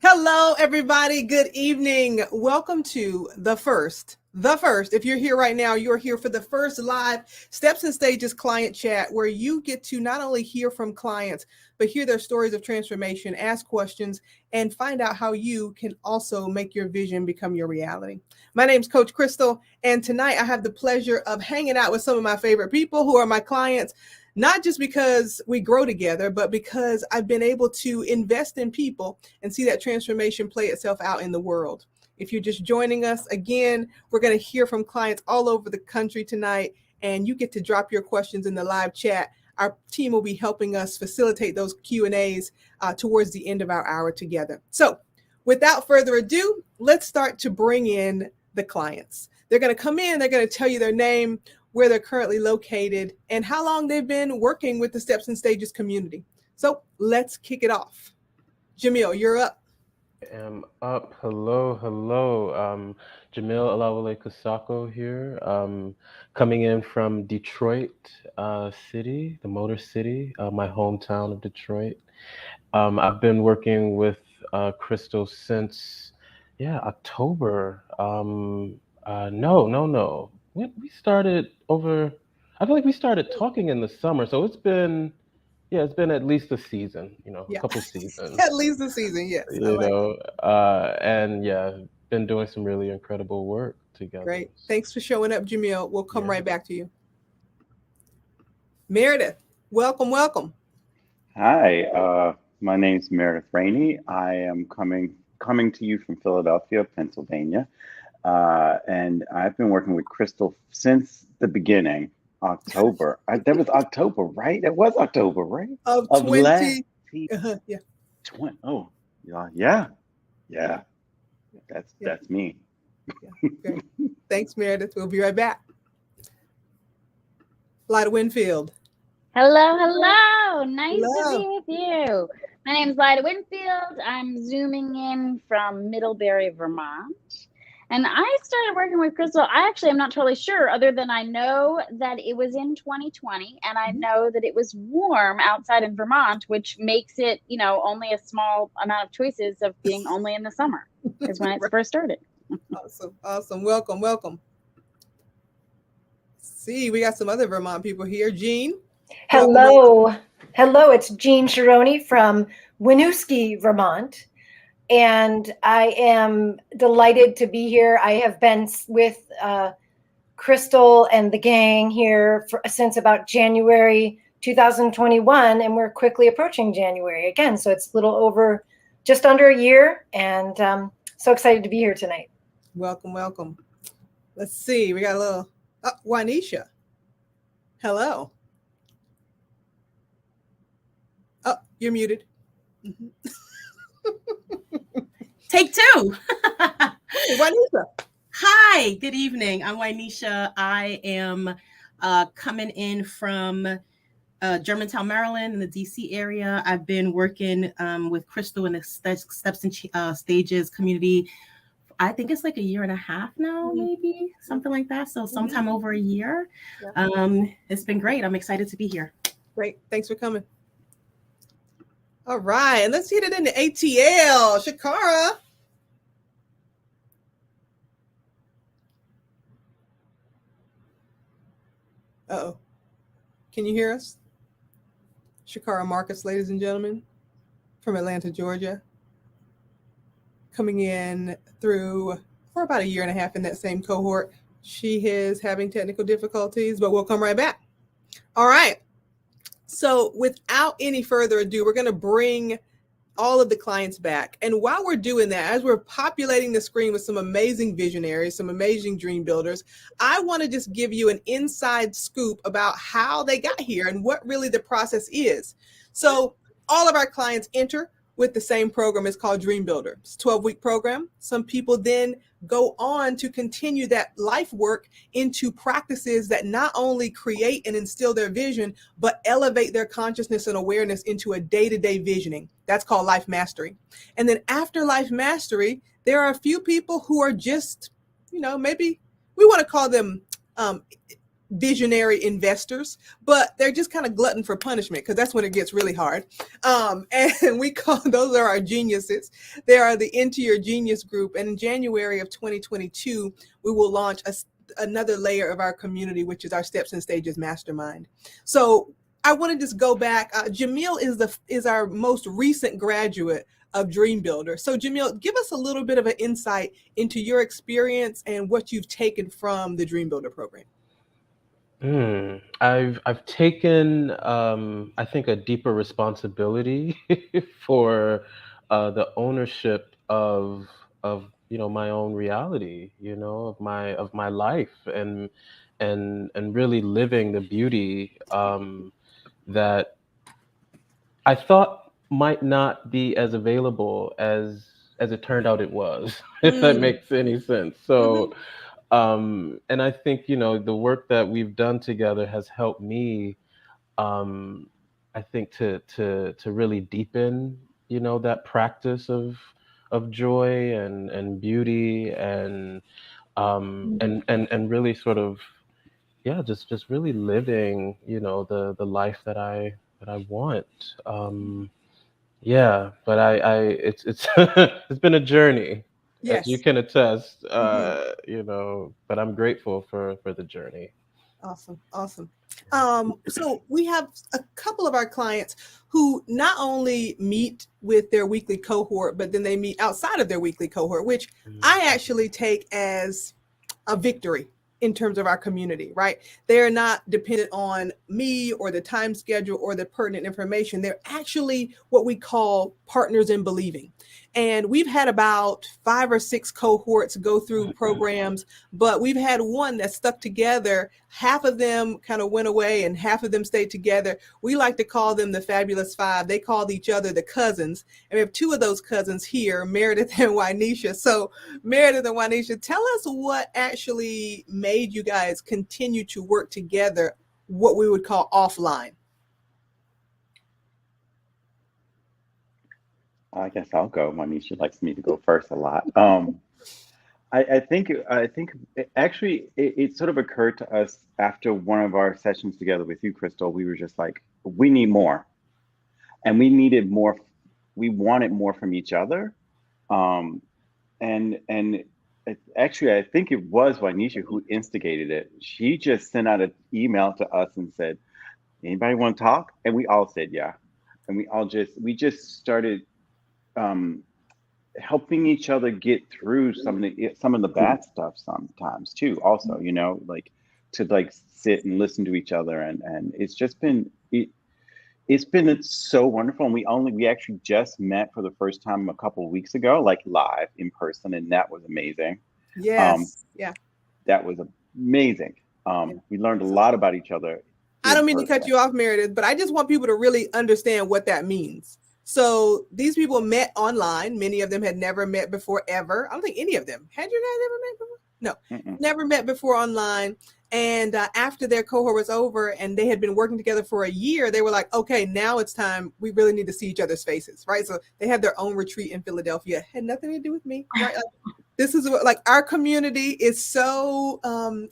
Hello, everybody. Good evening. Welcome to the first. If you're here right now, you're here for the first live Steps and Stages client chat where you get to not only hear from clients, but hear their stories of transformation, ask questions, and find out how you can also make your vision become your reality. My name's Coach Christal, and tonight I have the pleasure of hanging out with some of my favorite people who are my clients, not just because we grow together, but because I've been able to invest in people and see that transformation play itself out in the world. If you're just joining us, again, we're going to hear from clients all over the country tonight, and you get to drop your questions in the live chat. Our team will be helping us facilitate those Q&As towards the end of our hour together. So without further ado, let's start to bring in the clients. They're going to come in, they're going to tell you their name, where they're currently located, and how long they've been working with the Steps and Stages community. So let's kick it off. Jamil, you're up. Am up. Hello. Jamil Alawale Kusako here. Coming in from Detroit City, the Motor City, my hometown of Detroit. I've been working with Crystal since, October. No. We started over. I feel like we started talking in the summer, so it's been at least a season, a Yeah, couple seasons. at least the season. Yes, I you like it. know, and yeah, been doing some really incredible work together. Great. Thanks for showing up, Jamil. We'll come Yeah. right back to you. Meredith, welcome. Hi, my name's Meredith Rainey. I am coming to you from Philadelphia, Pennsylvania, and I've been working with Crystal since the beginning. October. That was October, right? That was October, right? Of Of last 20. Yeah, 20. Oh, yeah. Yeah. yeah, That's me. yeah. Great. Thanks, Meredith. We'll be right back. Lyda Winfield. Hello. Nice to Hello. be with you. My name is Lyda Winfield. I'm zooming in from Middlebury, Vermont. And I started working with Crystal. I actually am not totally sure, other than I know that it was in 2020, and I know that it was warm outside in Vermont, which makes it, only a small amount of choices of being only in the summer is when it first started. Awesome. Welcome. See, we got some other Vermont people here. Jean. Hello. It's Jean Chironi from Winooski, Vermont. And I am delighted to be here. I have been with Crystal and the gang here since about January 2021, and we're quickly approaching January again. So it's a little over, just under a year, and so excited to be here tonight. Welcome. Let's see. We got a little Juanisha. Hello. Oh, you're muted. Mm-hmm. Take two. Hey, Juanisha. Hi, good evening. I'm Juanisha. I am coming in from Germantown, Maryland, in the DC area. I've been working with Crystal in the Steps and Stages community. I think it's like a year and a half now, maybe something like that. So sometime over a year. Yeah. It's been great. I'm excited to be here. Great. Thanks for coming. All right. And let's hit it into ATL. Shakara. Uh-oh. Can you hear us? Shakara Marcus, ladies and gentlemen, from Atlanta, Georgia. Coming in for about a year and a half in that same cohort. She is having technical difficulties, but we'll come right back. All right. So without any further ado, we're going to bring all of the clients back. And while we're doing that, as we're populating the screen with some amazing visionaries, some amazing dream builders, I want to just give you an inside scoop about how they got here and what really the process is. So all of our clients enter with the same program. It's called Dream Builder. It's a 12-week program. Some people then go on to continue that life work into practices that not only create and instill their vision, but elevate their consciousness and awareness into a day-to-day visioning. That's called life mastery. And then after life mastery, there are a few people who are just, maybe we want to call them visionary investors, but they're just kind of glutton for punishment because that's when it gets really hard. And we call those are our geniuses. They are the Into Your Genius group. And in January of 2022, we will launch another layer of our community, which is our Steps and Stages Mastermind. So I want to just go back. Jamil is our most recent graduate of Dream Builder. So Jamil, give us a little bit of an insight into your experience and what you've taken from the Dream Builder program. I've taken I think a deeper responsibility for the ownership of my own reality, of my life, and really living the beauty that I thought might not be as available as it turned out it was, if that makes any sense. So and I think, the work that we've done together has helped me, I think, to really deepen, that practice of joy and beauty and really sort of, yeah, just really living, the life that I want. Yeah, but it's it's been a journey, as you Yes. can attest, but I'm grateful for the journey. Awesome. So we have a couple of our clients who not only meet with their weekly cohort, but then they meet outside of their weekly cohort, which I actually take as a victory in terms of our community, right? They're not dependent on me or the time schedule or the pertinent information. They're actually what we call partners in believing. And we've had about 5 or 6 cohorts go through programs, but we've had one that stuck together. Half of them kind of went away and half of them stayed together. We like to call them the Fabulous Five. They called each other the cousins. And we have 2 of those cousins here, Meredith and Wynisha. So Meredith and Wynisha, tell us what actually made you guys continue to work together, what we would call offline. I guess I'll go. Manisha likes me to go first a lot. I think actually it sort of occurred to us after one of our sessions together with you, Christal. We were just like, we need more, and we needed more. We wanted more from each other, and actually, I think it was Wynisha who instigated it. She just sent out an email to us and said, "Anybody want to talk?" And we all said, "Yeah," and we just started helping each other get through some of the bad stuff sometimes too. Also, like to like sit and listen to each other, and it's just been it's so wonderful. And we actually just met for the first time a couple of weeks ago, like live in person, and that was amazing. Yes. Yeah. That was amazing. We learned a lot about each other. I don't mean to cut you off, Meredith, but I just want people to really understand what that means. So these people met online. Many of them had never met before, ever. I don't think any of them. Had you guys ever met before? No, never met before online. And after their cohort was over and they had been working together for a year, they were like, okay, now it's time. We really need to see each other's faces, right? So they had their own retreat in Philadelphia. Had nothing to do with me, right? This is what, like, our community is so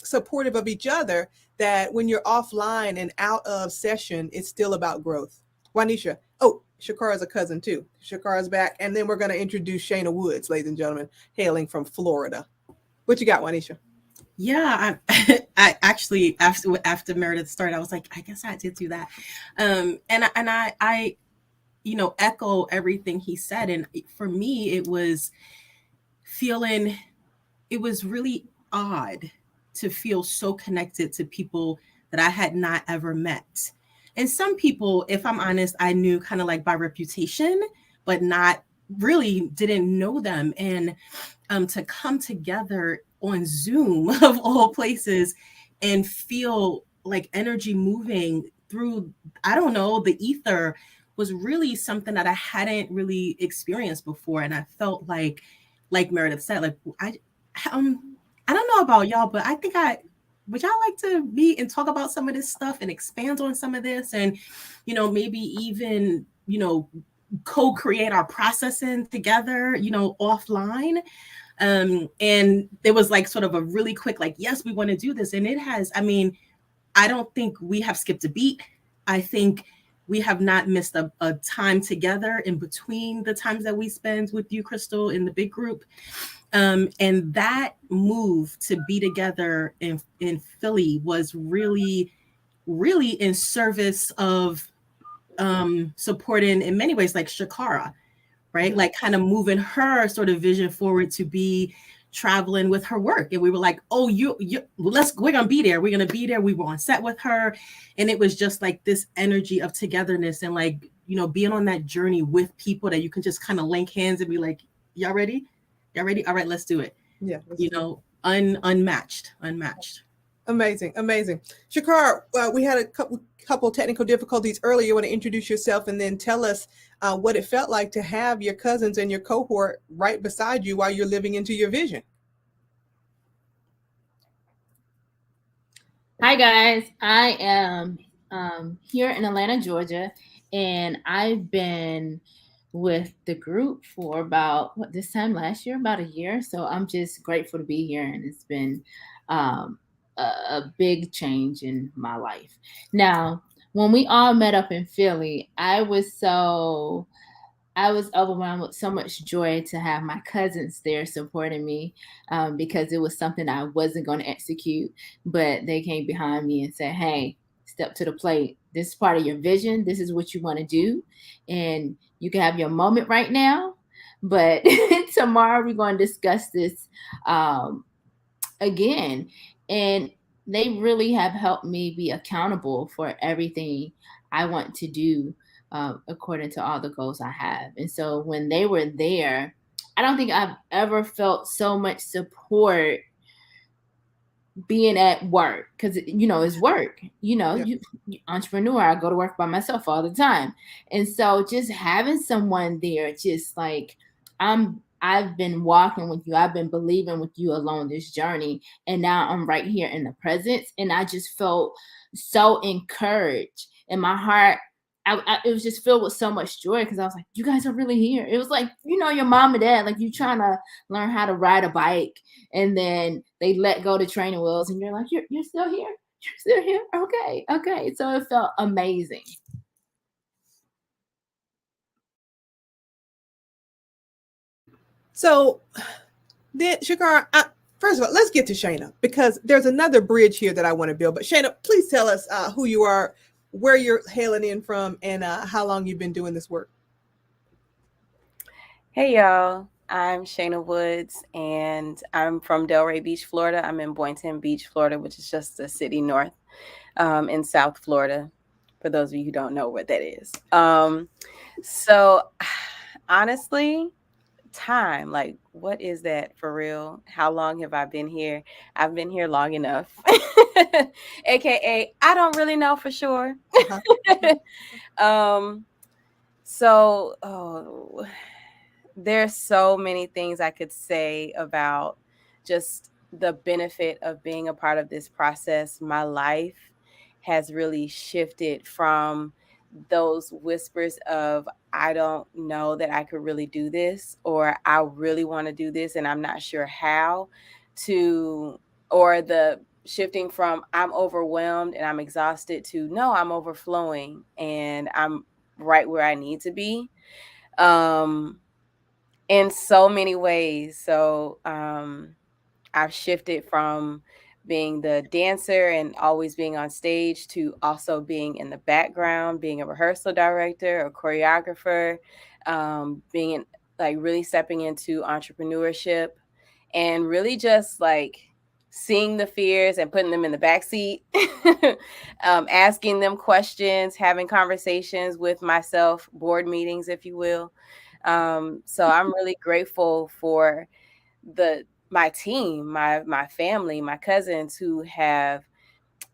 supportive of each other that when you're offline and out of session, it's still about growth. Wynisha. Oh, Shakara's a cousin too. Shakara's back. And then we're going to introduce Shayna Woods, ladies and gentlemen, hailing from Florida. What you got, Wynisha? Yeah, I actually, after Meredith started, I was like, I guess I did do that. And I echo everything he said. And for me, it was really odd to feel so connected to people that I had not ever met. And some people, if I'm honest, I knew kind of like by reputation, but not really didn't know them. And to come together on Zoom of all places and feel like energy moving through, I don't know, the ether was really something that I hadn't really experienced before. And I felt like Meredith said, like, I don't know about y'all, but I think would y'all like to meet and talk about some of this stuff and expand on some of this and, maybe even, co-create our processing together, offline. And there was like sort of a really quick, like, yes, we want to do this. And it has, I don't think we have skipped a beat. I think we have not missed a time together in between the times that we spend with you, Christal, in the big group. And that move to be together in Philly was really, really in service of supporting, in many ways, like Shakara, right? Like kind of moving her sort of vision forward to be traveling with her work. And we were like, oh, we're gonna be there. We're gonna be there. We were on set with her. And it was just like this energy of togetherness and like, you know, being on that journey with people that you can just kind of link hands and be like, y'all ready? Y'all ready? All right, let's do it. Yeah. You know, unmatched. Amazing. Shakara, we had a couple technical difficulties earlier. You want to introduce yourself and then tell us what it felt like to have your cousins and your cohort right beside you while you're living into your vision. Hi, guys. I am here in Atlanta, Georgia, and I've been with the group for about this time last year, about a year. So I'm just grateful to be here, and it's been a big change in my life. Now, when we all met up in Philly, I was overwhelmed with so much joy to have my cousins there supporting me because it was something I wasn't going to execute, but they came behind me and said, hey, step to the plate. This is part of your vision. This is what you want to do. And you can have your moment right now, but tomorrow we're going to discuss this again. And they really have helped me be accountable for everything I want to do according to all the goals I have. And so when they were there, I don't think I've ever felt so much support being at work, because you know it's work. You know, you entrepreneur, I go to work by myself all the time. And so just having someone there, just like I've been walking with you, I've been believing with you along this journey, and now I'm right here in the presence, and I just felt so encouraged in my heart. It was just filled with so much joy because I was like, you guys are really here. It was like, you know, your mom and dad, like you trying to learn how to ride a bike, and then they let go the training wheels and you're like, you're still here? You're still here? Okay. So it felt amazing. So then, Shakara, first of all, let's get to Shayna, because there's another bridge here that I want to build. But Shayna, please tell us who you are, where you're hailing in from, and how long you've been doing this work. Hey, y'all. I'm Shayna Woods, and I'm from Delray Beach, Florida. I'm in Boynton Beach, Florida, which is just a city north in South Florida, for those of you who don't know what that is. So honestly, time, like, what is that for real? How long have I been here? I've been here long enough. AKA, I don't really know for sure. There's so many things I could say about just the benefit of being a part of this process. My life has really shifted from those whispers of, I don't know that I could really do this, or I really want to do this and I'm not sure how, or the shifting from I'm overwhelmed and I'm exhausted to no, I'm overflowing and I'm right where I need to be. In so many ways. So I've shifted from being the dancer and always being on stage to also being in the background, being a rehearsal director, a choreographer, really stepping into entrepreneurship, and really just like seeing the fears and putting them in the backseat, asking them questions, having conversations with myself, board meetings, if you will. So I'm really grateful for my team, my family, my cousins, who have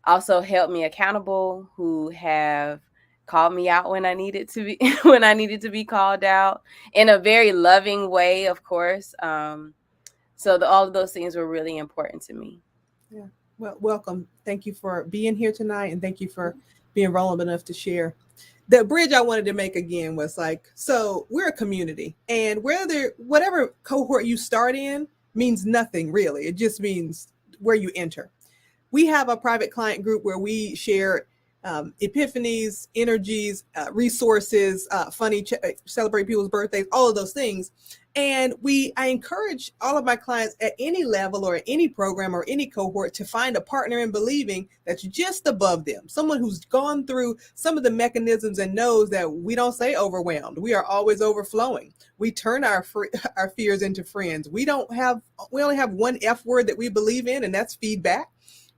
also held me accountable, who have called me out when I needed to be when I needed to be called out in a very loving way, of course. So all of those things were really important to me. Yeah. Well, welcome. Thank you for being here tonight, and thank you for being vulnerable enough to share. The bridge I wanted to make again was like, so we're a community, and whatever cohort you start in means nothing really. It just means where you enter. we have a private client group where we share epiphanies, energies, resources, celebrate people's birthdays, all of those things. And I encourage all of my clients at any level or any program or any cohort to find a partner in believing that's just above them, someone who's gone through some of the mechanisms and knows that we don't say overwhelmed. We are always overflowing. We turn our fears into friends. We only have one F word that we believe in, and that's feedback.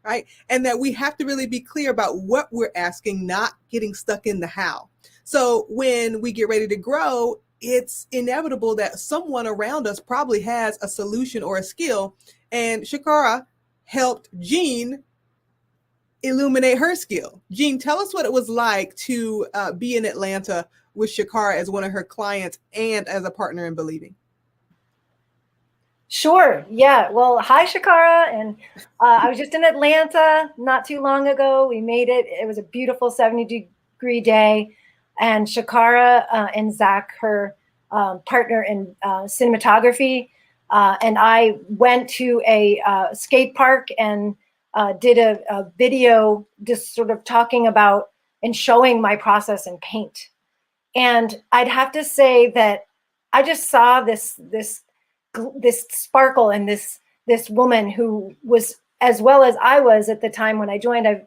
Right. And that we have to really be clear about what we're asking, not getting stuck in the how. So when we get ready to grow, it's inevitable that someone around us probably has a solution or a skill. And Shakara helped Jean illuminate her skill. Jean, tell us what it was like to be in Atlanta with Shakara as one of her clients and as a partner in Believing. Sure. Yeah. Well, hi, Shakara. And I was just in Atlanta not too long ago. We made it. It was a beautiful 70-degree day. And Shakara and Zach, her partner in cinematography, and I went to a skate park and did a video just sort of talking about and showing my process in paint. And I'd have to say that I just saw this sparkle in this woman who was, as well as I was at the time when I joined, I've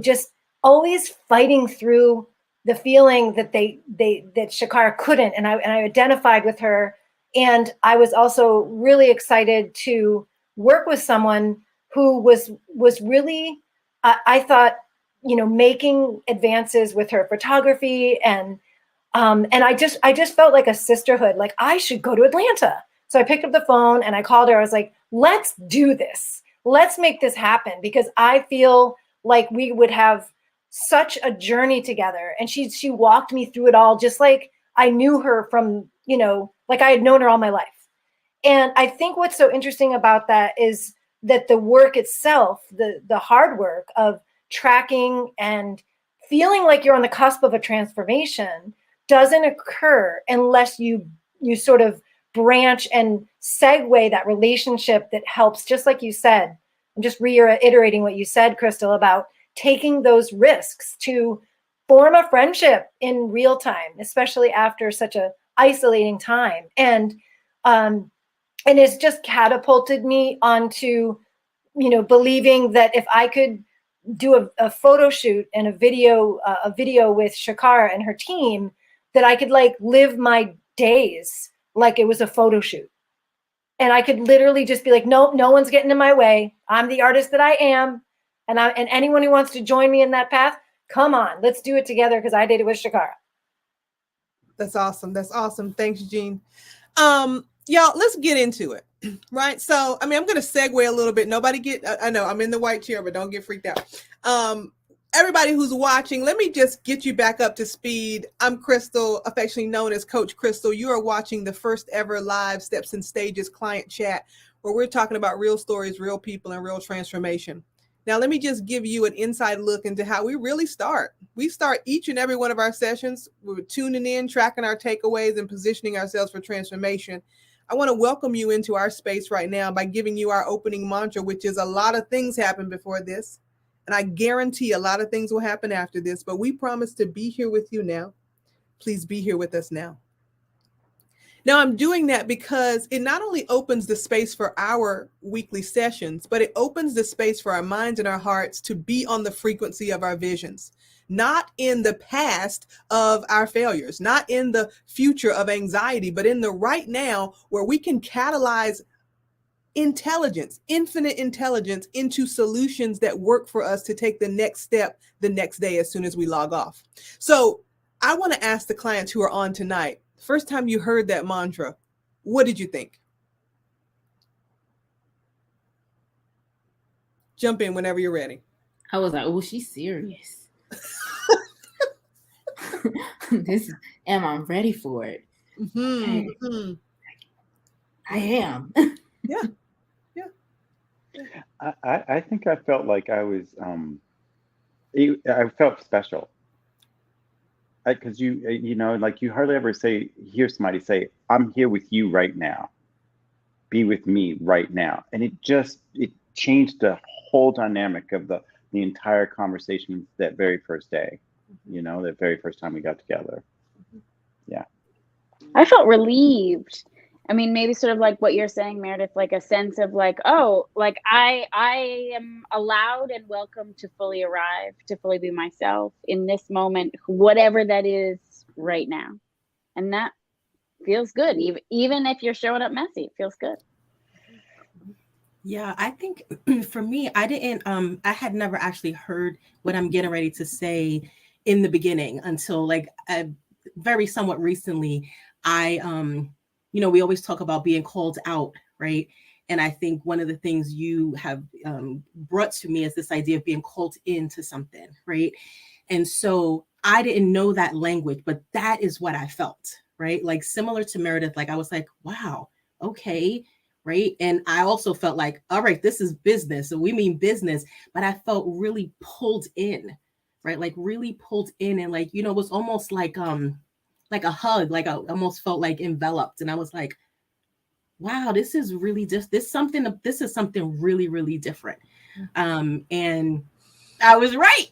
just always fighting through the feeling that that Shakara couldn't, and I identified with her. And I was also really excited to work with someone who was really, I thought, making advances with her photography, and I just felt like a sisterhood, like I should go to Atlanta. So I picked up the phone and I called her. I was like, let's do this. Let's make this happen, because I feel like we would have such a journey together. And she walked me through it all, just like I knew her from, like I had known her all my life. And I think what's so interesting about that is that the work itself, the hard work of tracking and feeling like you're on the cusp of a transformation doesn't occur unless you sort of branch and segue that relationship that helps, just like you said. I'm just reiterating what you said, Christal, about taking those risks to form a friendship in real time, especially after such a isolating time. And it's just catapulted me onto, believing that if I could do a photo shoot and a video with Shakara and her team, that I could like live my days like it was a photo shoot. And I could literally just be like, no one's getting in my way. I'm the artist that I am. And anyone who wants to join me in that path, come on, let's do it together, because I did it with Shakara. That's awesome. That's awesome. Thanks, Jean. Y'all, let's get into it. Right. So, I'm going to segue a little bit. I know I'm in the white chair, but don't get freaked out. Everybody who's watching, let me just get you back up to speed. I'm Christal, affectionately known as Coach Christal. You are watching the first ever live Steps and Stages client chat, where we're talking about real stories, real people, and real transformation. Now, let me just give you an inside look into how we really start. We start each and every one of our sessions. We're tuning in, tracking our takeaways, and positioning ourselves for transformation. I want to welcome you into our space right now by giving you our opening mantra, which is a lot of things happen before this. And I guarantee a lot of things will happen after this, but we promise to be here with you now. Please be here with us now. Now, I'm doing that because it not only opens the space for our weekly sessions, but it opens the space for our minds and our hearts to be on the frequency of our visions, not in the past of our failures, not in the future of anxiety, but in the right now, where we can catalyze intelligence, infinite intelligence, into solutions that work for us to take the next step the next day as soon as we log off. So I want to ask the clients who are on tonight, first time you heard that mantra, what did you think? Jump in whenever you're ready. I was like, oh, she's serious. Am I ready for it? Mm-hmm. Okay. Mm-hmm. I am. Yeah. I think I felt like I was, I felt special. Because like you hardly ever hear somebody say, I'm here with you right now. Be with me right now. And it just changed the whole dynamic of the entire conversation that very first day, you know, that very first time we got together. Yeah. I felt relieved. I mean, maybe sort of like what you're saying, Meredith, like a sense of like, oh, like I am allowed and welcome to fully arrive, to fully be myself in this moment, whatever that is right now. And that feels good. Even if you're showing up messy, it feels good. Yeah, I think for me, I had never actually heard what I'm getting ready to say in the beginning until like very somewhat recently. We always talk about being called out, right? And I think one of the things you have brought to me is this idea of being called into something, right? And so I didn't know that language, but that is what I felt, right? Like similar to Meredith, like I was like, wow, okay, right? And I also felt like, all right, this is business. So we mean business, but I felt really pulled in, right? Like really pulled in, and like, it was almost like a hug, like I almost felt like enveloped. And I was like, wow, this is really just this is something really, really different. And I was right.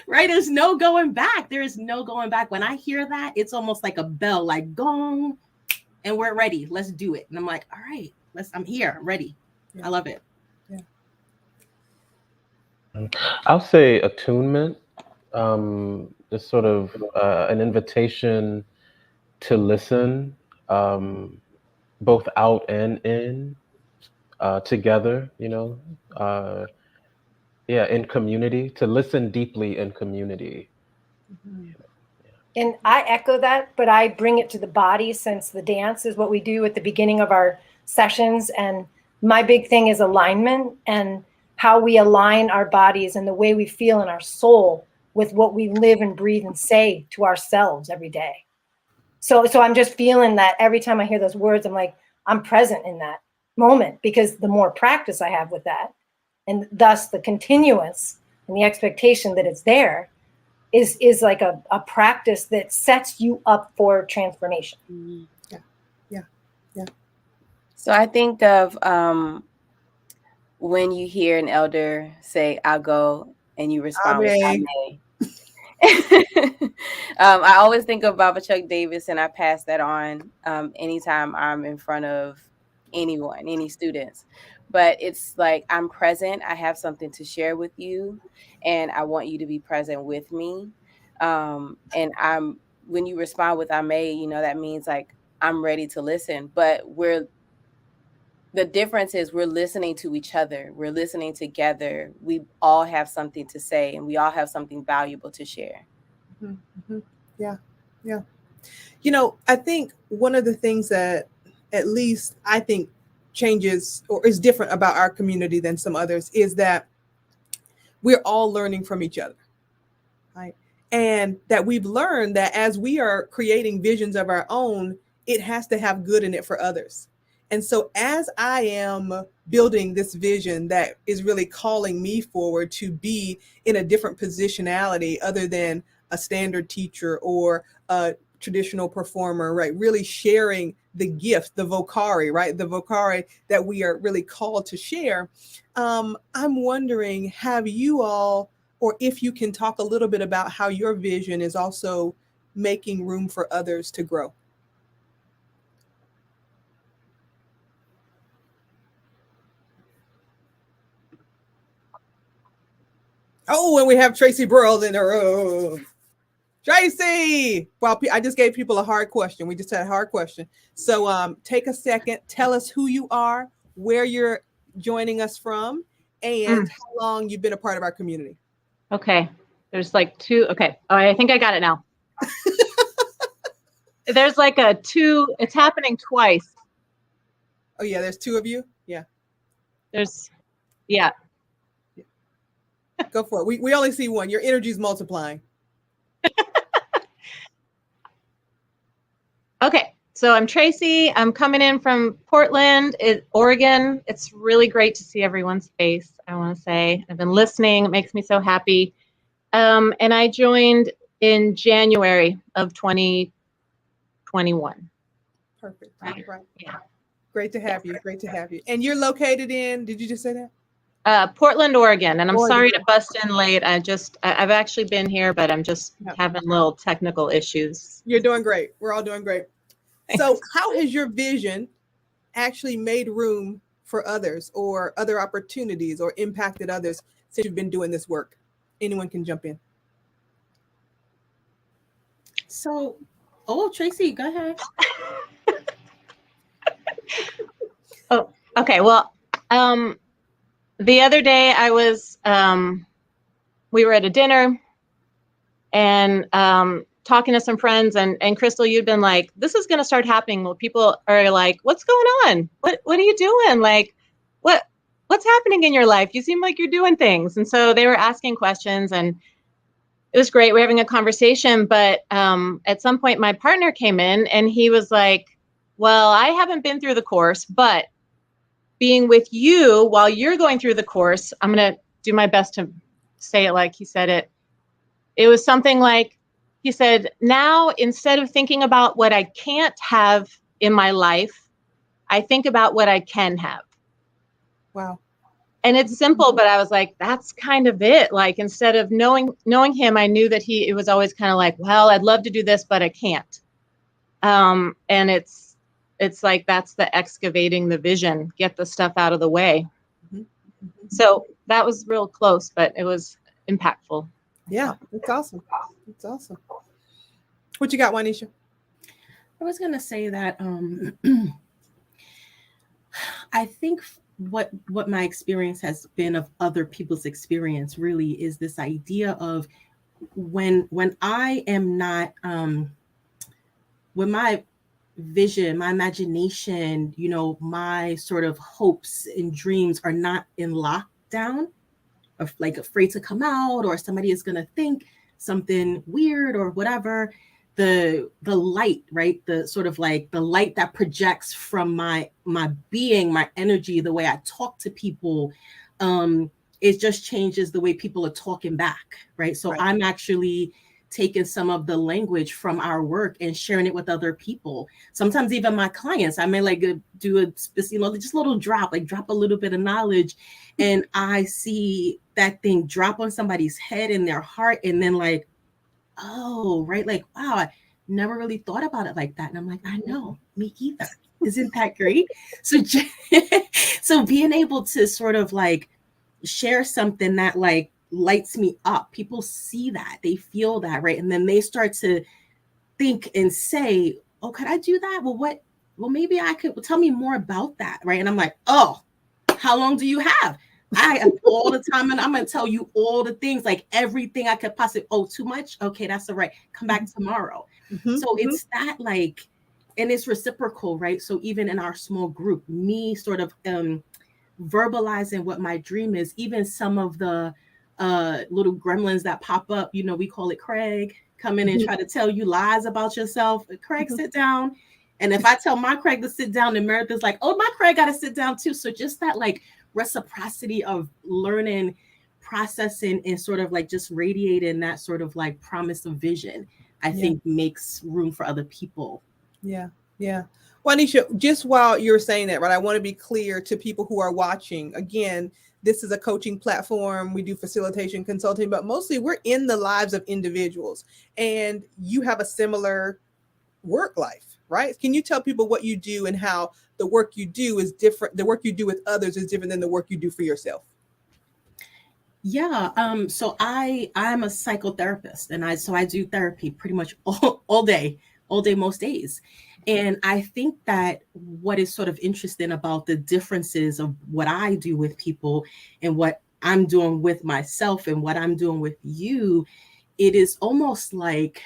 Right. There's no going back. There is no going back. When I hear that, it's almost like a bell, like gong, and we're ready. Let's do it. And I'm like, all right, I'm here. I'm ready. Yeah. I love it. Yeah. I'll say attunement. Just sort of an invitation to listen, both out and in, together, in community, to listen deeply in community. Mm-hmm. And I echo that, but I bring it to the body, since the dance is what we do at the beginning of our sessions. And my big thing is alignment, and how we align our bodies and the way we feel in our soul with what we live and breathe and say to ourselves every day. So I'm just feeling that every time I hear those words, I'm like, I'm present in that moment, because the more practice I have with that, and thus the continuance and the expectation that it's there, is like a practice that sets you up for transformation. Yeah. So I think of when you hear an elder say, I'll go, and you respond with, I may. I always think of Baba Chuck Davis, and I pass that on anytime I'm in front of anyone, any students. But it's like, I'm present. I have something to share with you, and I want you to be present with me. And when you respond with I may, that means like I'm ready to listen. But the difference is we're listening to each other. We're listening together. We all have something to say, and we all have something valuable to share. Mm-hmm. Yeah. I think one of the things that at least I think changes or is different about our community than some others is that we're all learning from each other, right? And that we've learned that as we are creating visions of our own, it has to have good in it for others. And so as I am building this vision that is really calling me forward to be in a different positionality other than a standard teacher or a traditional performer, right? Really sharing the gift, the vocari, right? The vocari that we are really called to share. I'm wondering, have you all, or if you can talk a little bit about how your vision is also making room for others to grow? Oh, and we have Tracy Burrell in the room. Tracy! Well, I just gave people a hard question. We just had a hard question. So take a second. Tell us who you are, where you're joining us from, and how long you've been a part of our community. Okay. There's like two. Okay. Oh, I think I got it now. There's like it's happening twice. Oh, yeah. There's two of you? Yeah. Yeah. Go for it. We only see one. Your energy's multiplying. Okay. So I'm Tracy. I'm coming in from Portland, Oregon. It's really great to see everyone's face, I want to say. I've been listening. It makes me so happy. And I joined in January of 2021. Perfect. Right. Yeah. Great to have you. Great to have you. And you're located in, did you just say that? Portland, Oregon. And I'm Oregon. sorry to bust in late. I've actually been here, but I'm just having little technical issues. You're doing great. We're all doing great. So how has your vision actually made room for others or other opportunities or impacted others since you've been doing this work? Anyone can jump in. So, Tracy, go ahead. Oh, okay. Well, the other day I was, we were at a dinner and talking to some friends, and Christal, you'd been like, this is going to start happening. Well, people are like, what's going on? What are you doing? Like, what's happening in your life? You seem like you're doing things. And so they were asking questions, and it was great. We're having a conversation, but at some point my partner came in and he was like, well, I haven't been through the course, but being with you while you're going through the course, I'm going to do my best to say it like he said it. It was something like, he said, now instead of thinking about what I can't have in my life, I think about what I can have. Wow. And it's simple, but I was like, that's kind of it. Like, instead of knowing him, I knew that it was always kind of like, well, I'd love to do this, but I can't. And it's like, that's the excavating the vision, get the stuff out of the way. Mm-hmm. Mm-hmm. So that was real close, but it was impactful. Yeah, it's awesome. It's awesome. What you got, Juanisha? I was going to say that I think what my experience has been of other people's experience really is this idea of when I am not, when my vision, my imagination, my sort of hopes and dreams are not in lockdown, of like afraid to come out, or somebody is going to think something weird or whatever, the light, right? The sort of like the light that projects from my being, my energy, the way I talk to people, it just changes the way people are talking back, right? So I'm actually taking some of the language from our work and sharing it with other people. Sometimes even my clients, I may like do a, just a little drop, like drop a little bit of knowledge, and I see that thing drop on somebody's head and their heart, and then like, oh, right, like, wow, I never really thought about it like that. And I'm like, I know, me either. Isn't that great? So, so being able to sort of like share something that like lights me up, people see that, they feel that, right? And then they start to think and say, oh, could I do that? Well, maybe I could. Well, tell me more about that, right? And I'm like, oh, how long do you have? I have all the time, and I'm going to tell you all the things, like everything I could possibly. Oh, too much? Okay, that's all right. Come back tomorrow. Mm-hmm. So it's that like, and it's reciprocal, right? So even in our small group, me sort of verbalizing what my dream is, even some of the little gremlins that pop up, we call it Craig, come in and try to tell you lies about yourself. Craig, sit down. And if I tell my Craig to sit down, then Meredith's like, oh, my Craig got to sit down too. So just that like reciprocity of learning, processing, and sort of like just radiating that sort of like promise of vision, I think makes room for other people. Yeah. Yeah. Juanisha, just while you're saying that, right, I want to be clear to people who are watching. Again, this is a coaching platform. We do facilitation, consulting, but mostly we're in the lives of individuals, and you have a similar work life, right? Can you tell people what you do and how the work you do is different? The work you do with others is different than the work you do for yourself. Yeah. So I'm a psychotherapist, and I do therapy pretty much all day, most days. And I think that what is sort of interesting about the differences of what I do with people and what I'm doing with myself and what I'm doing with you, it is almost like,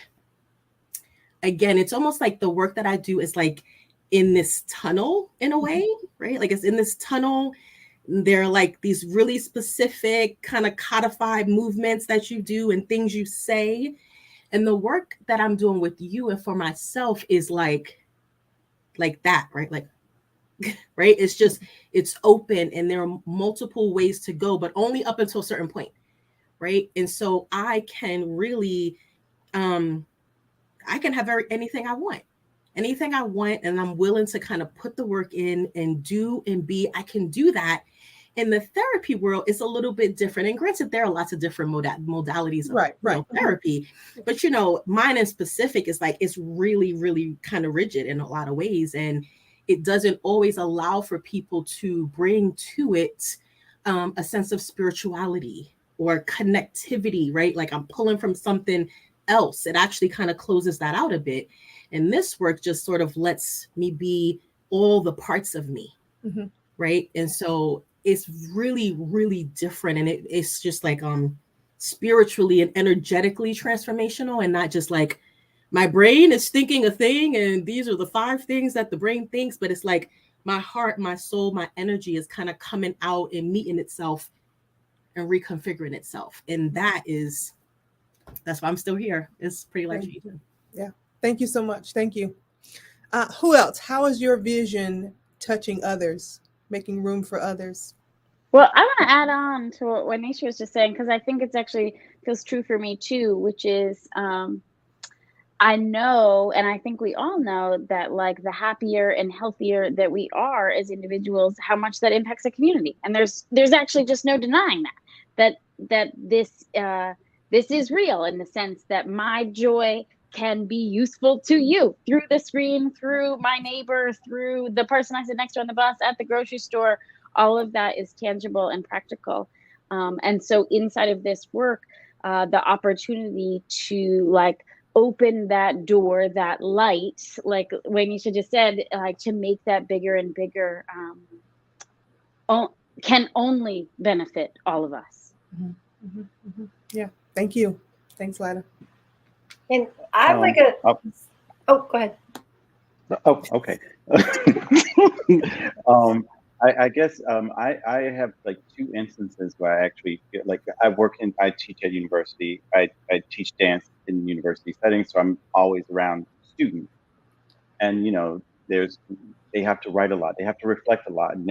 again, it's almost like the work that I do is like in this tunnel in a way, right? Like it's in this tunnel. There are like these really specific kind of codified movements that you do and things you say. And the work that I'm doing with you and for myself is like that, right? Like, right? It's just, it's open, and there are multiple ways to go, but only up until a certain point, right? And so I can really, I can have anything I want. anything I want and I'm willing to kind of put the work in and do and be, I can do that. In the therapy world, it's a little bit different. And granted, there are lots of different modalities of therapy. But, mine in specific is like, it's really, really kind of rigid in a lot of ways. And it doesn't always allow for people to bring to it a sense of spirituality or connectivity, right? Like I'm pulling from something else. It actually kind of closes that out a bit. And this work just sort of lets me be all the parts of me, right? And so it's really, really different. And it's just like spiritually and energetically transformational, and not just like my brain is thinking a thing and these are the 5 things that the brain thinks, but it's like my heart, my soul, my energy is kind of coming out and meeting itself and reconfiguring itself. And that's why I'm still here. It's pretty life-changing. Yeah. Thank you so much. Thank you. Who else? How is your vision touching others, making room for others? Well, I want to add on to what Nisha was just saying, because I think it's actually feels true for me too, which is I know, and I think we all know that like the happier and healthier that we are as individuals, how much that impacts the community. And there's actually just no denying that this is real, in the sense that my joy can be useful to you through the screen, through my neighbor, through the person I sit next to on the bus, at the grocery store. All of that is tangible and practical. And so inside of this work, the opportunity to like open that door, that light, like Waynisha just said, like to make that bigger and bigger, can only benefit all of us. Yeah. Thank you. Thanks, Lida. And I like go ahead. Oh, okay. I guess I have like 2 instances where I actually like I teach at university. I teach dance in university settings, so I'm always around students. And they have to write a lot, they have to reflect a lot, and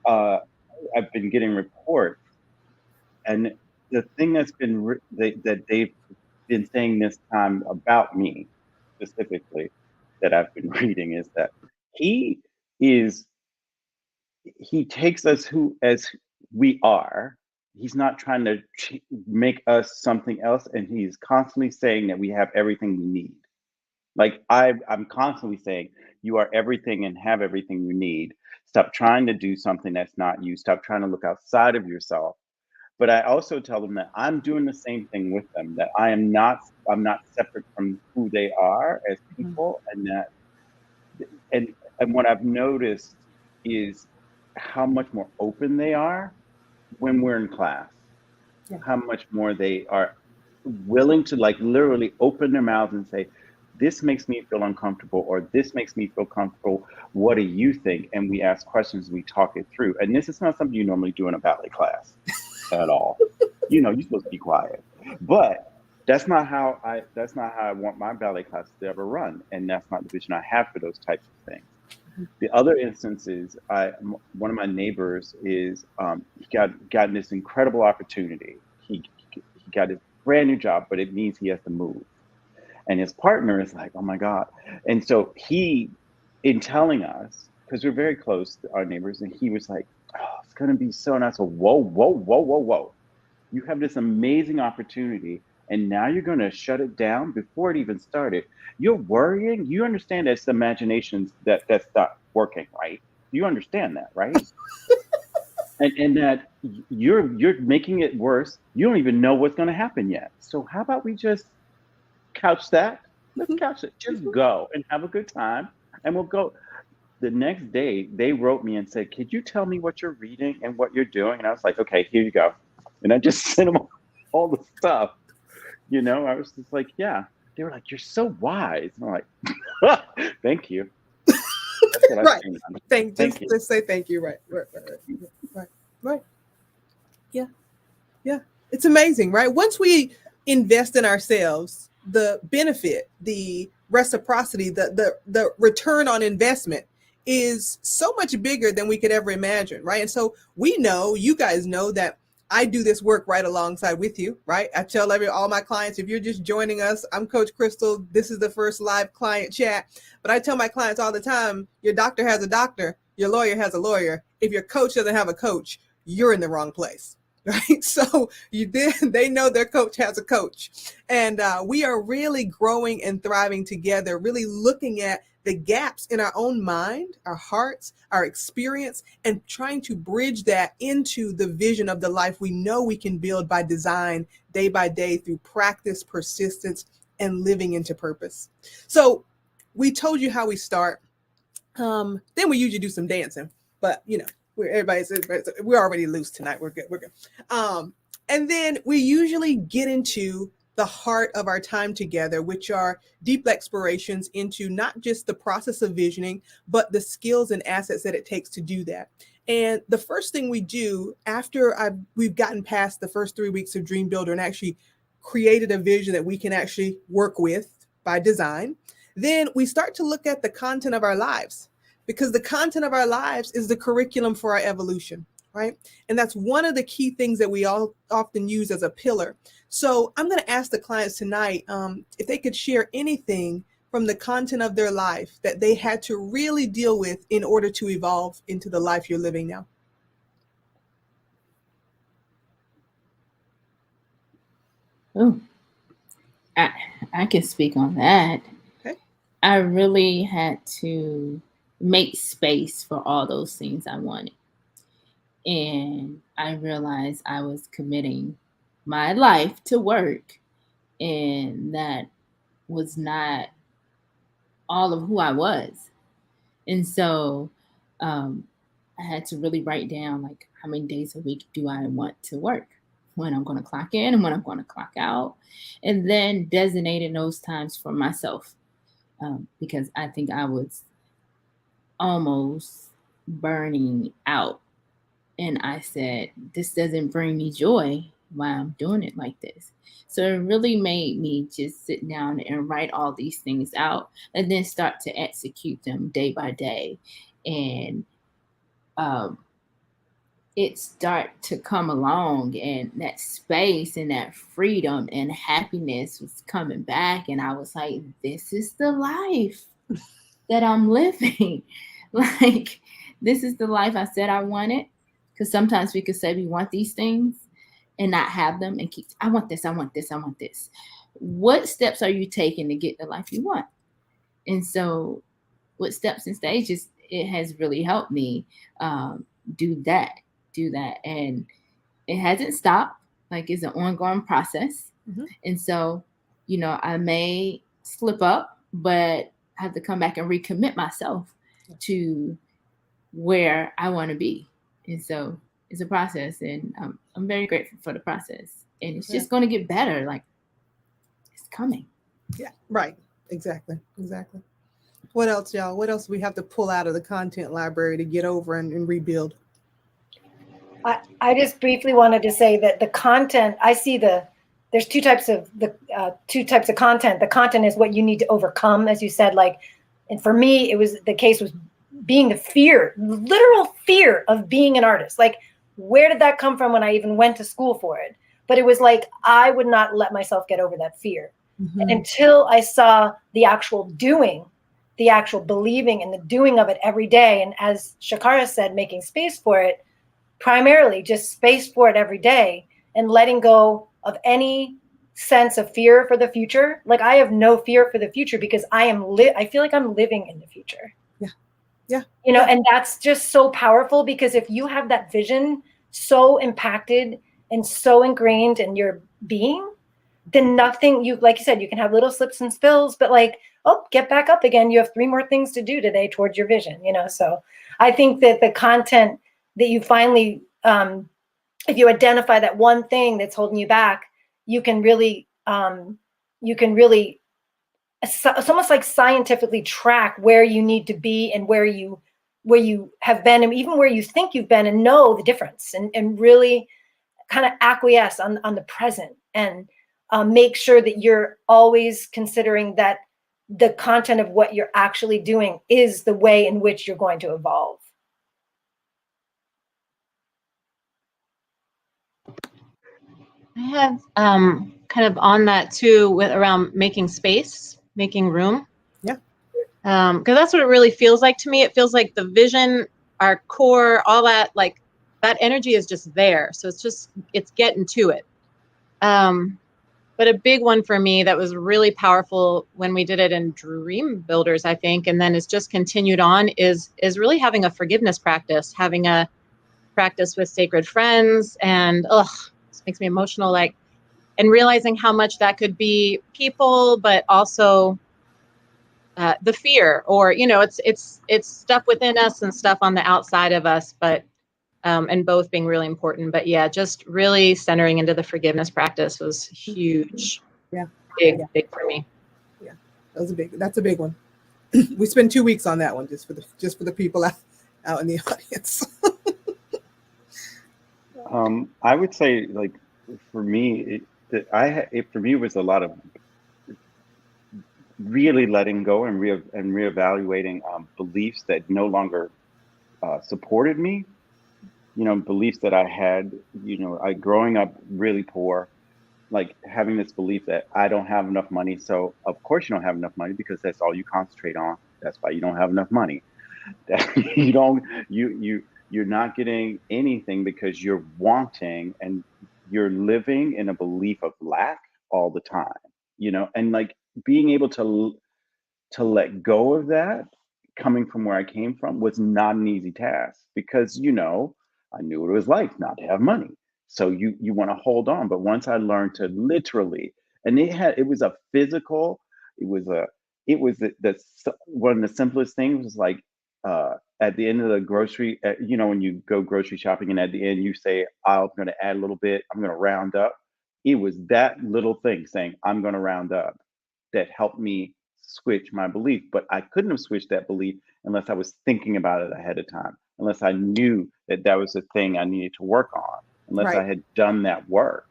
I've been getting reports, and the thing that's been that they've been saying this time about me specifically that I've been reading is that he takes us as we are. He's not trying to make us something else, and he's constantly saying that we have everything we need. Like I'm constantly saying, you are everything and have everything you need. Stop trying to do something that's not you. Stop trying to look outside of yourself. But I also tell them that I'm doing the same thing with them, that I'm not separate from who they are as people, and that and what I've noticed is how much more open they are when we're in class. Yeah. How much more they are willing to like literally open their mouths and say, this makes me feel uncomfortable, or this makes me feel comfortable. What do you think? And we ask questions, we talk it through. And this is not something you normally do in a ballet class at all. You're supposed to be quiet. But that's not how I want my ballet classes to ever run. And that's not the vision I have for those types of things. The other instance is one of my neighbors is he got this incredible opportunity. He got his brand new job, but it means he has to move. And his partner is like, oh my God. And so he, in telling us, because we're very close to our neighbors, and he was like, oh, it's going to be so nice. So, whoa. You have this amazing opportunity, and now you're going to shut it down before it even started. You're worrying. You understand that's the imaginations that's not working, right? You understand that, right? and that you're making it worse. You don't even know what's going to happen yet. So how about we just couch that? Let's couch it. Just go and have a good time, and we'll go. The next day, they wrote me and said, could you tell me what you're reading and what you're doing? And I was like, okay, here you go. And I just sent them all the stuff. I was just like, yeah. They were like, you're so wise. And I'm like, thank you. Right. Thank you. Let's say thank you. Right. Yeah. It's amazing, right? Once we invest in ourselves, the benefit, the reciprocity, the return on investment is so much bigger than we could ever imagine, right? And so we know, you guys know, that I do this work right alongside with you, right? I tell all my clients, if you're just joining us, I'm Coach Christal. This is the first live client chat. But I tell my clients all the time, your doctor has a doctor, your lawyer has a lawyer. If your coach doesn't have a coach, you're in the wrong place, right? So they know their coach has a coach. And we are really growing and thriving together, really looking at the gaps in our own mind, our hearts, our experience, and trying to bridge that into the vision of the life we know we can build by design, day by day, through practice, persistence, and living into purpose. So we told you how we start. Then we usually do some dancing, but we're already loose tonight. We're good. And then we usually get into the heart of our time together, which are deep explorations into not just the process of visioning, but the skills and assets that it takes to do that. And the first thing we do after we've gotten past the first 3 weeks of Dream Builder and actually created a vision that we can actually work with by design, then we start to look at the content of our lives, because the content of our lives is the curriculum for our evolution, right? And that's one of the key things that we all often use as a pillar. So I'm going to ask the clients tonight if they could share anything from the content of their life that they had to really deal with in order to evolve into the life you're living now. Oh, I can speak on that. Okay. I really had to make space for all those things I wanted. And I realized I was committing my life to work, and that was not all of who I was. And so I had to really write down, like, how many days a week do I want to work, when I'm going to clock in and when I'm going to clock out, and then designating those times for myself, because I think I was almost burning out. And I said, this doesn't bring me joy while I'm doing it like this. So it really made me just sit down and write all these things out and then start to execute them day by day. And it start to come along, and that space and that freedom and happiness was coming back. And I was like, this is the life that I'm living. Like, this is the life I said I wanted. Because sometimes we could say we want these things and not have them and keep, I want this, I want this, I want this. What steps are you taking to get the life you want? And so with steps and stages, it has really helped me do that. And it hasn't stopped. Like, it's an ongoing process. Mm-hmm. And so, I may slip up, but I have to come back and recommit myself to where I want to be. And so it's a process, and I'm very grateful for the process. And it's just going to get better. Like, it's coming. Yeah, right. Exactly. What else, y'all? What else do we have to pull out of the content library to get over and rebuild? I just briefly wanted to say that the content, I see there's two types of content. The content is what you need to overcome, as you said, and for me, the case was being the literal fear of being an artist. Like, where did that come from when I even went to school for it? But it was like, I would not let myself get over that fear. Mm-hmm. And until I saw the actual doing, the actual believing and the doing of it every day. And as Shakara said, making space for it, primarily just space for it every day and letting go of any sense of fear for the future. Like, I have no fear for the future because I feel like I'm living in the future. Yeah. And that's just so powerful, because if you have that vision so impacted and so ingrained in your being, then nothing, like you said, you can have little slips and spills, but get back up again. You have 3 more things to do today towards your vision, So I think that the content that you finally, if you identify that one thing that's holding you back, you can really, it's almost like scientifically track where you need to be and where you have been, and even where you think you've been, and know the difference, and really kind of acquiesce on the present, and make sure that you're always considering that the content of what you're actually doing is the way in which you're going to evolve. I have kind of on that too with around making space, making room. Yeah. Because that's what it really feels like to me. It feels like the vision, our core, all that, like that energy is just there. So it's getting to it. But a big one for me that was really powerful when we did it in Dream Builders, I think, and then it's just continued on is really having a forgiveness practice, having a practice with sacred friends, and this makes me emotional, like, and realizing how much that could be people, but also the fear, or it's stuff within us and stuff on the outside of us, but and both being really important. But yeah, just really centering into the forgiveness practice was huge. Yeah. Big for me. Yeah, that's a big one. We spent 2 weeks on that one just for the people out in the audience. I would say, like, for me, for me, it was a lot of really letting go and reevaluating beliefs that no longer supported me. Beliefs that I had, growing up really poor, like having this belief that I don't have enough money. So of course you don't have enough money because that's all you concentrate on. That's why you don't have enough money. That you're not getting anything because you're wanting, and you're living in a belief of lack all the time, and like being able to let go of that, coming from where I came from, was not an easy task because I knew what it was like not to have money. So you want to hold on, but once I learned to literally, and it was a physical, it was one of the simplest things was like at the end of the grocery, when you go grocery shopping and at the end you say, I'm going to add a little bit, I'm going to round up. It was that little thing saying I'm going to round up that helped me switch my belief. But I couldn't have switched that belief unless I was thinking about it ahead of time, unless I knew that that was a thing I needed to work on, unless Right. I had done that work.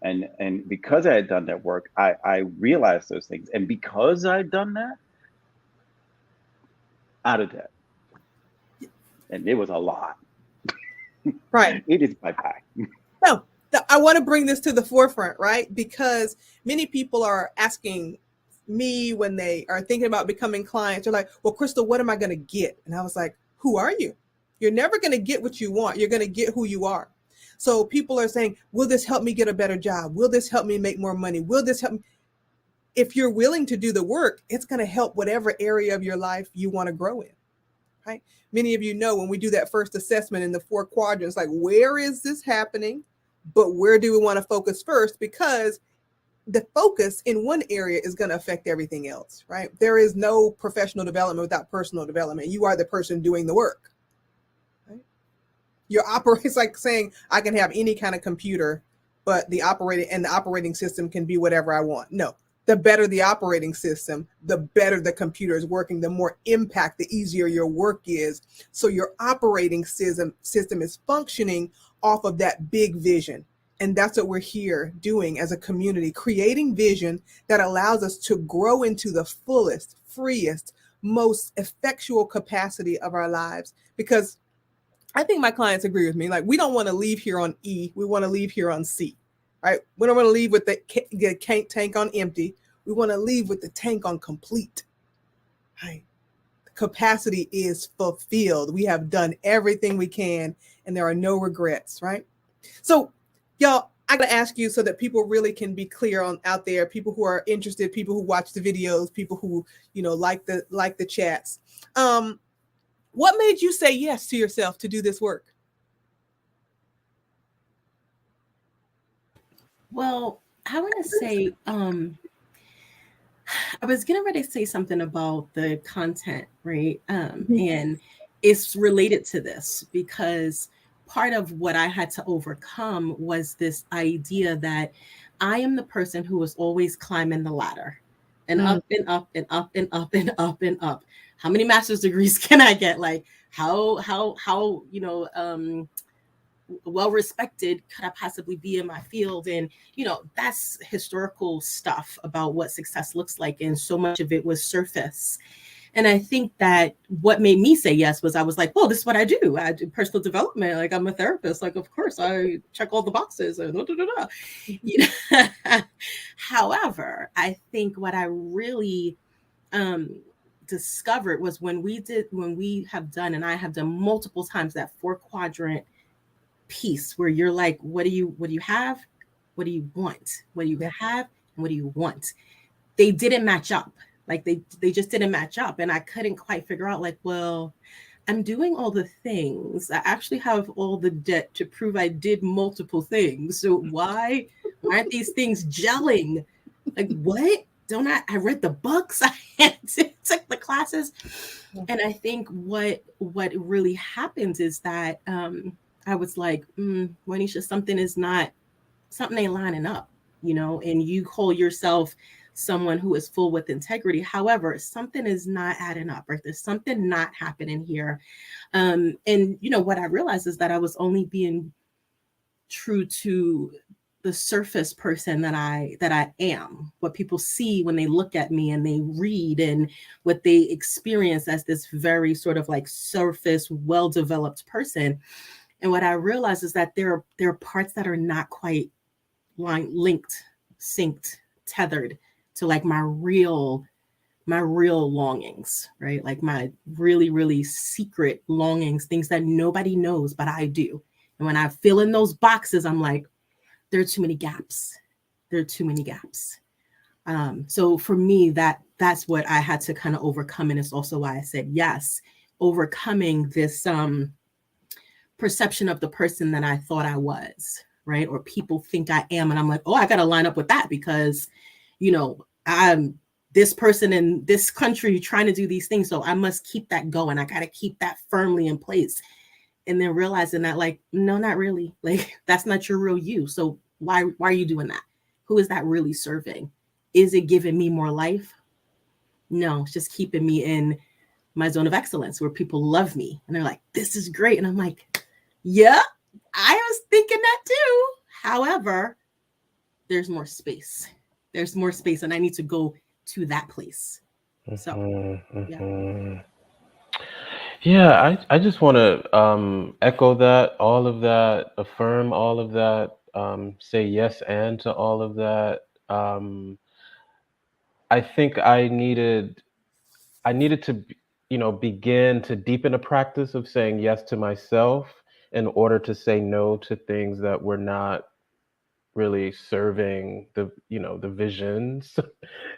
And because I had done that work, I realized those things. And because I'd done that, out of debt. And it was a lot. Right. It is bye-bye. No, I want to bring this to the forefront, right? Because many people are asking me when they are thinking about becoming clients, they're like, well, Christal, what am I going to get? And I was like, who are you? You're never going to get what you want. You're going to get who you are. So people are saying, will this help me get a better job? Will this help me make more money? Will this help me? If you're willing to do the work, it's going to help whatever area of your life you want to grow in, right? Many of you know when we do that first assessment in the 4 quadrants, like, where is this happening? But where do we want to focus first? Because the focus in one area is going to affect everything else, right? There is no professional development without personal development. You are the person doing the work, right? It's like saying I can have any kind of computer, but the operating system can be whatever I want. No, the better the operating system, the better the computer is working, the more impact, the easier your work is. So your operating system is functioning off of that big vision. And that's what we're here doing as a community, creating vision that allows us to grow into the fullest, freest, most effectual capacity of our lives. Because I think my clients agree with me. Like, we don't want to leave here on E. We want to leave here on C, right? We don't want to leave with the tank on empty. We want to leave with the tank on complete, right? The capacity is fulfilled. We have done everything we can, and there are no regrets, right? So, y'all, I gotta ask you so that people really can be clear on out there, people who are interested, people who watch the videos, people who, like the chats. What made you say yes to yourself to do this work? Well, I want to say, I was getting ready to say something about the content, right? And it's related to this because part of what I had to overcome was this idea that I am the person who is always climbing the ladder and up and up and up and up and up and up. How many master's degrees can I get? Like how well respected could I possibly be in my field? And that's historical stuff about what success looks like, and so much of it was surface. And I think that what made me say yes was I was like, well, this is what I do. I do personal development. Like, I'm a therapist. Like, of course, I check all the boxes. And You know? However, I think what I really discovered was when we have done, and I have done multiple times, that 4-quadrant piece where you're like, what do you have? What do you want? What do you have? And what do you want? They didn't match up. Like they just didn't match up. And I couldn't quite figure out, like, well, I'm doing all the things. I actually have all the debt to prove I did multiple things. So why aren't these things gelling? Like, what? I read the books. I took the classes. And I think what really happens is that I was like, Juanisha, something ain't lining up, you know, and you call yourself someone who is full with integrity. However, something is not adding up, right? There's something not happening here. And, you know, what I realized is that I was only being true to the surface person that I am, what people see when they look at me and they read, and what they experience as this very sort of like surface, well-developed person. And what I realized is that there are parts that are not quite linked, synced, tethered to like my real longings, right? Like my really, really secret longings, things that nobody knows, but I do. And when I fill in those boxes, I'm like, there are too many gaps. There are too many gaps. So for me, that's what I had to kind of overcome. And it's also why I said yes, overcoming this perception of the person that I thought I was, right? Or people think I am. And I'm like, oh, I got to line up with that because, you know, I'm this person in this country trying to do these things. So I must keep that going. I got to keep that firmly in place. And then realizing that, like, no, not really. Like, that's not your real you. So why are you doing that? Who is that really serving? Is it giving me more life? No, it's just keeping me in my zone of excellence where people love me. And they're like, this is great. And I'm like, yeah, I was thinking that too. However, there's more space. There's more space, and I need to go to that place. So, yeah, I just want to echo that, all of that, affirm all of that, say yes and to all of that. I think I needed to, you know, begin to deepen a practice of saying yes to myself in order to say no to things that were not really serving the, you know, the visions.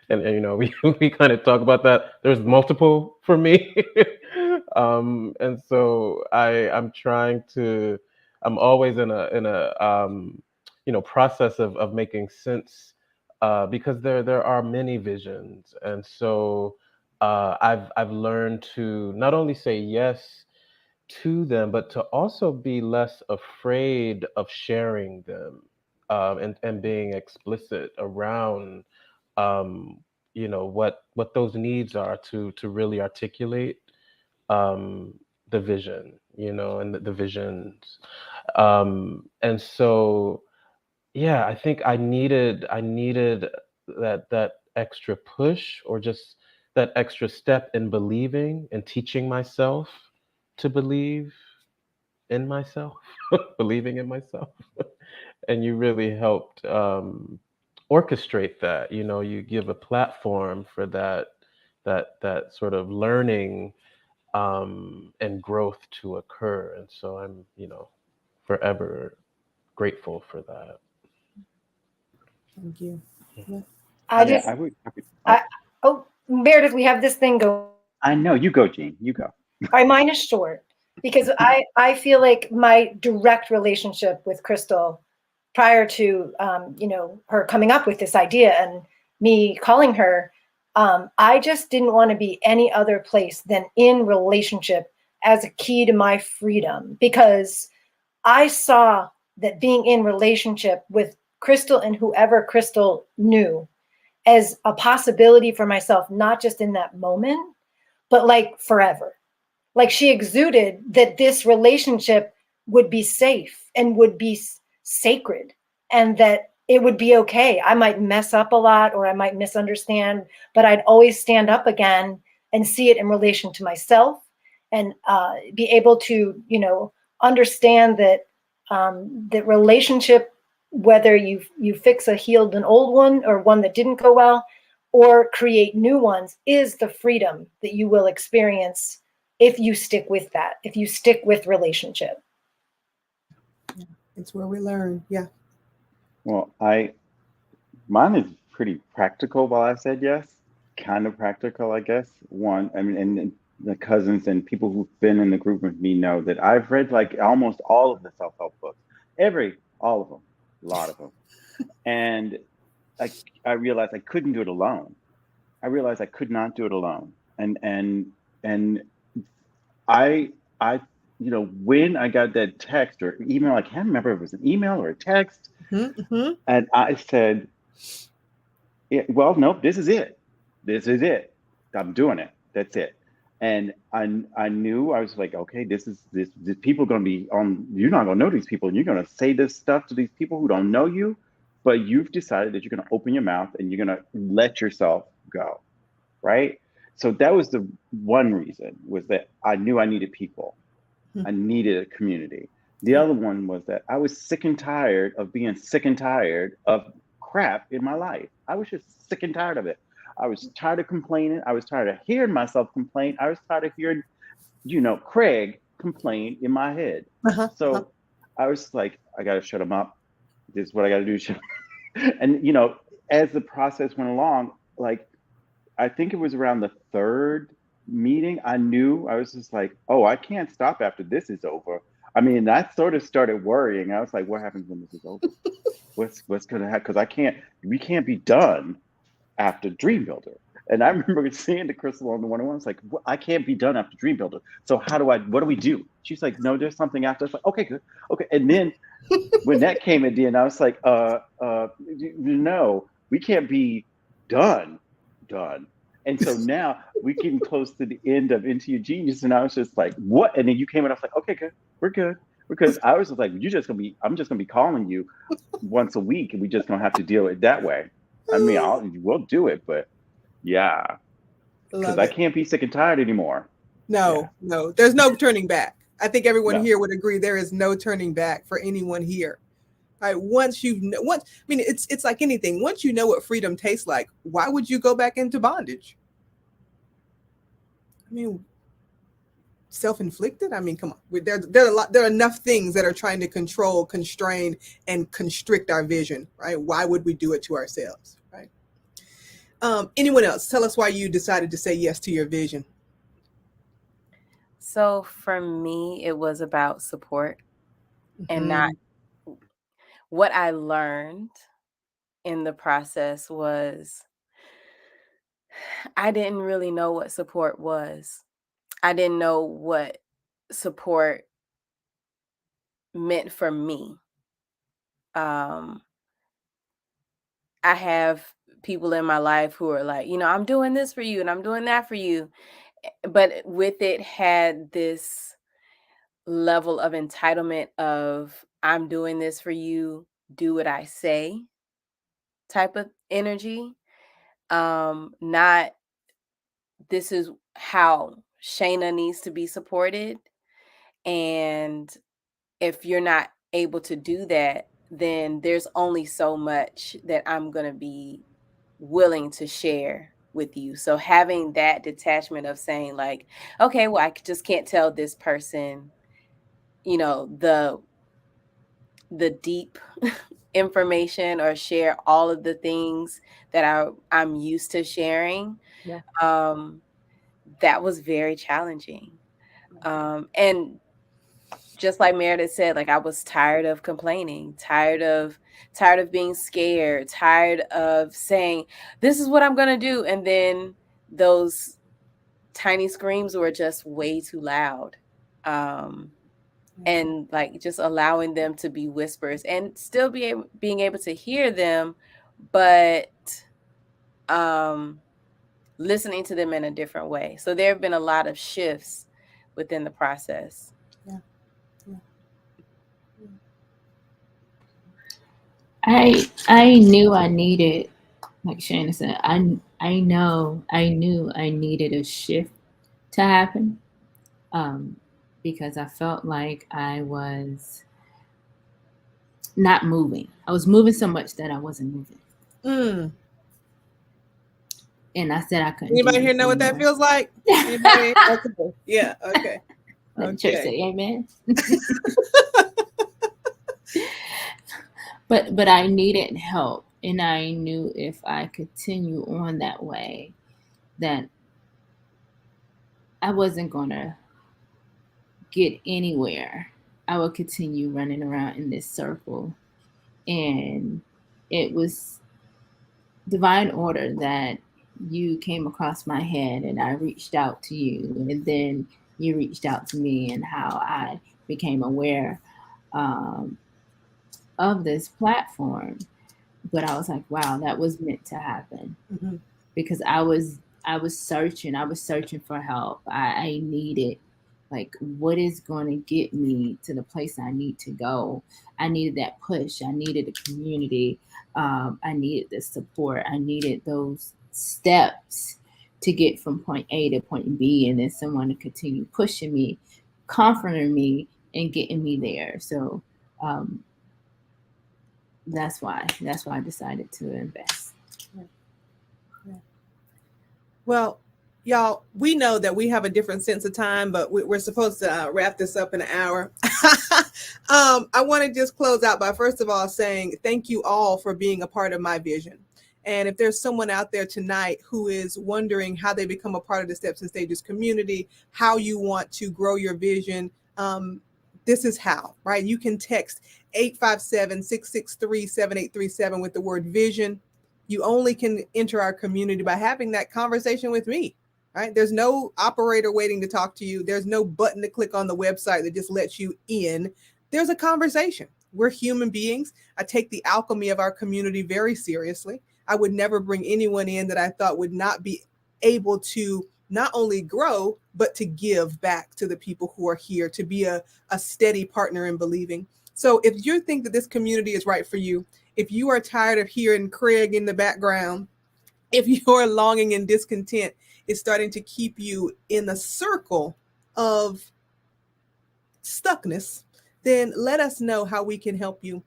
And you know, we kind of talk about that. There's multiple for me. And so I'm trying to, I'm always in a you know, process of making sense, because there are many visions. And so I've learned to not only say yes to them, but to also be less afraid of sharing them, and being explicit around, um, you know, what those needs are, to really articulate the vision, you know, and the visions. And so, yeah, I think I needed that extra push, or just that extra step in believing and teaching myself to believe in myself, believing in myself. And you really helped orchestrate that. You know, you give a platform for that sort of learning and growth to occur. And so I'm, you know, forever grateful for that. Thank you. Yeah. Meredith, we have this thing going. I know, you go, Jean, you go. Mine is short because I feel like my direct relationship with Christal prior to you know, her coming up with this idea and me calling her, I just didn't want to be any other place than in relationship as a key to my freedom, because I saw that being in relationship with Christal and whoever Christal knew as a possibility for myself, not just in that moment, but like forever. Like, she exuded that this relationship would be safe and would be sacred, and that it would be okay. I might mess up a lot, or I might misunderstand, but I'd always stand up again and see it in relation to myself, and be able to, understand that that relationship, whether you fix a healed and old one or one that didn't go well, or create new ones, is the freedom that you will experience if you stick with that, if you stick with relationship. It's where we learn. Yeah. Well, mine is pretty practical. While I said yes, kind of practical, I guess. One, I mean, and the cousins and people who've been in the group with me know that I've read like almost all of the self-help books, all of them, a lot of them, and I realized I couldn't do it alone. I realized I could not do it alone, and I when I got that text or email, I can't remember if it was an email or a text, and I said, well, nope, this is it. This is it. I'm doing it. That's it. And I knew, I was like, okay, this people are going to be on, you're not going to know these people, and you're going to say this stuff to these people who don't know you, but you've decided that you're going to open your mouth and you're going to let yourself go. Right. So that was the one reason, was that I knew I needed people. I needed a community. The other one was that I was sick and tired of being sick and tired of crap in my life. I was just sick and tired of it. I was tired of complaining. I was tired of hearing myself complain. I was tired of hearing, Craig complain in my head. So I was like, I got to shut him up. This is what I got to do. And, as the process went along, like, I think it was around the third meeting, I knew, I was just like, oh, I can't stop after this is over. I mean, I sort of started worrying. I was like, what happens when this is over? What's going to happen? Because we can't be done after Dream Builder. And I remember saying to Crystal on the one-on-one, I was like, I can't be done after Dream Builder. So what do we do? She's like, no, there's something after. I was like, okay, good. Okay. And then when that came at the end, I was like, no, we can't be done. And so now we're getting close to the end of Into Your Genius. And I was just like, what? And then you came and I was like, okay, good. We're good. Because I was just like, I'm just going to be calling you once a week, and we're just going to have to deal with it that way. I mean, we'll do it, but yeah, because I can't be sick and tired anymore. No, there's no turning back. I think everyone here would agree there is no turning back for anyone here. Right? It's like anything. Once you know what freedom tastes like, why would you go back into bondage? I mean, self-inflicted. I mean, come on. There are enough things that are trying to control, constrain, and constrict our vision. Right? Why would we do it to ourselves? Right? Anyone else? Tell us why you decided to say yes to your vision. So for me, it was about support and not. What I learned in the process was I didn't really know what support was. I didn't know what support meant for me. I have people in my life who are like, I'm doing this for you and I'm doing that for you. But with it had this level of entitlement of, I'm doing this for you, do what I say type of energy. Not, this is how Shayna needs to be supported. And if you're not able to do that, then there's only so much that I'm going to be willing to share with you. So having that detachment of saying like, okay, well, I just can't tell this person, the deep information or share all of the things that I'm used to sharing. Yeah. That was very challenging. And just like Meredith said, like I was tired of complaining, tired of being scared, tired of saying, this is what I'm going to do. And then those tiny screams were just way too loud. And like just allowing them to be whispers and still being able to hear them, but listening to them in a different way. So there have been a lot of shifts within the process. I knew I needed, like Shannon said, I I knew I needed a shift to happen, because I felt like I was not moving. I was moving so much that I wasn't moving. And I said I couldn't. Anybody here know what that feels like? Anybody? Okay. Yeah. Okay. Let the church say amen. But I needed help, and I knew if I continue on that way, that I wasn't gonna get anywhere. I would continue running around in this circle. And it was divine order that you came across my head and I reached out to you, and then you reached out to me, and how I became aware of this platform. But I was like, wow, that was meant to happen. Mm-hmm. Because I was searching for help. I needed, like, what is going to get me to the place I need to go? I needed that push. I needed a community. I needed the support. I needed those steps to get from point A to point B, and then someone to continue pushing me, comforting me, and getting me there. So that's why I decided to invest. Yeah. Well, y'all, we know that we have a different sense of time, but we're supposed to wrap this up in an hour. I want to just close out by, first of all, saying thank you all for being a part of my vision. And if there's someone out there tonight who is wondering how they become a part of the Steps and Stages community, how you want to grow your vision, this is how, right? You can text 857-663-7837 with the word vision. You only can enter our community by having that conversation with me, right? There's no operator waiting to talk to you. There's no button to click on the website that just lets you in. There's a conversation. We're human beings. I take the alchemy of our community very seriously. I would never bring anyone in that I thought would not be able to not only grow, but to give back to the people who are here, to be a steady partner in believing. So if you think that this community is right for you, if you are tired of hearing Craig in the background, if your longing and discontent is starting to keep you in a circle of stuckness, then let us know how we can help you.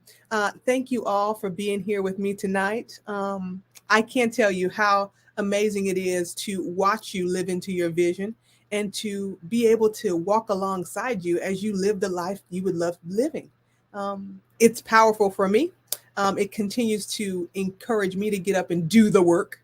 Thank you all for being here with me tonight. I can't tell you how amazing it is to watch you live into your vision and to be able to walk alongside you as you live the life you would love living. It's powerful for me. It continues to encourage me to get up and do the work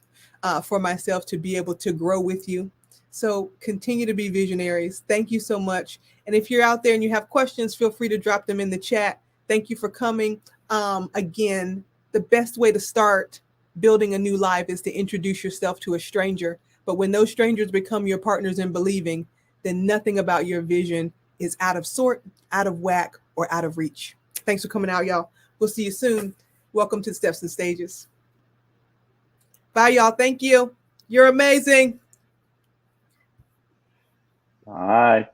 for myself to be able to grow with you. So continue to be visionaries. Thank you so much. And if you're out there and you have questions, feel free to drop them in the chat. Thank you for coming. Again, the best way to start building a new life is to introduce yourself to a stranger. But when those strangers become your partners in believing, then nothing about your vision is out of sort, out of whack, or out of reach. Thanks for coming out, y'all. We'll see you soon. Welcome to Steps and Stages. Bye, y'all. Thank you. You're amazing. Bye.